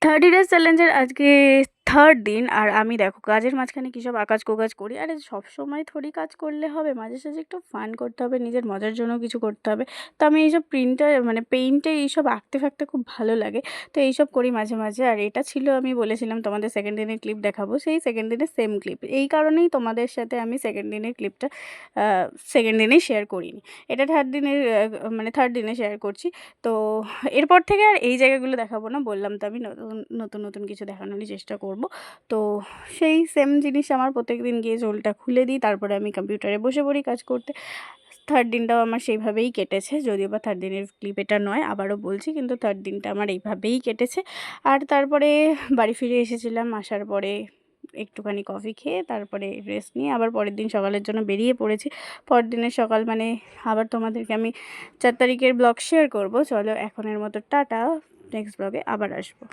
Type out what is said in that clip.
30 days চ্যালেঞ্জের আজকে third দিন। আর আমি দেখো কাজের মাঝখানে কী সব আকাজ কোকাজ করি। আরে সবসময় থোড়ি কাজ করলে হবে, মাঝে সাঝে একটু ফান করতে হবে, নিজের মজার জন্য কিছু করতে হবে। তো আমি এইসব প্রিন্টার মানে পেইন্টে এইসব আঁকতে ফাঁকতে খুব ভালো লাগে। তো এইসব করি মাঝে মাঝে। আর এটা ছিল, আমি বলেছিলাম তোমাদের সেকেন্ড দিনের ক্লিপ দেখাবো, সেই সেকেন্ড দিনের সেম ক্লিপ। এই কারণেই তোমাদের সাথে আমি সেকেন্ড দিনের ক্লিপটা সেকেন্ড দিনেই শেয়ার করিনি, এটা থার্ড দিনের মানে থার্ড দিনে শেয়ার করছি। তো এরপর থেকে আর এই জায়গাগুলো দেখাবো না, বললাম তো আমি নতুন নতুন নতুন কিছু দেখানোরই চেষ্টা করব। তো সেই সেম জিনিস আমার প্রত্যেকদিন গিয়ে চুলটা খুলে দিই, তারপরে আমি কম্পিউটারে বসে পড়ি কাজ করতে। থার্ড দিনটাও আমার সেইভাবেই কেটেছে, যদিও বা থার্ড দিনের ক্লিপ এটা নয়, আবারও বলছি, কিন্তু থার্ড দিনটা আমার এইভাবেই কেটেছে। আর তারপরে বাড়ি ফিরে এসেছিলাম, আসার পরে একটুখানি কফি খেয়ে তারপরে রেস্ট নিয়ে আবার পরের দিন সকালের জন্য বেরিয়ে পড়েছি। পরের দিনের সকাল মানে আবার তোমাদেরকে আমি 4 তারিখের ব্লগ শেয়ার করব। চলো এখনের মতো টাটা, নেক্সট ব্লগে আবার আসবো।